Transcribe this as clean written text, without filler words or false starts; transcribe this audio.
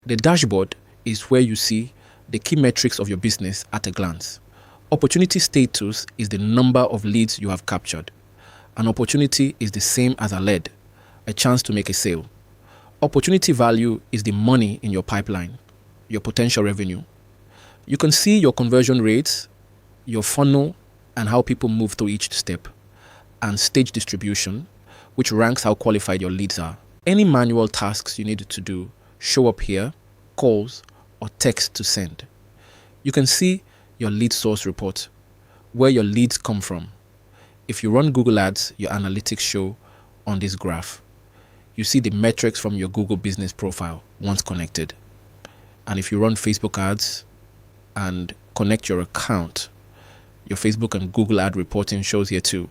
The dashboard is where you see the key metrics of your business at a glance. Opportunity status is the number of leads you have captured. An opportunity is the same as a lead, a chance to make a sale. Opportunity value is the money in your pipeline, your potential revenue. You can see your conversion rates, your funnel, and how people move through each step, and stage distribution, which ranks how qualified your leads are. Any manual tasks you need to do show up here, calls, or text to send. You can see your lead source report, where your leads come from. If you run Google Ads, your analytics show on this graph. You see the metrics from your Google business profile once connected. And if you run Facebook ads and connect your account, your Facebook and Google ad reporting shows here too.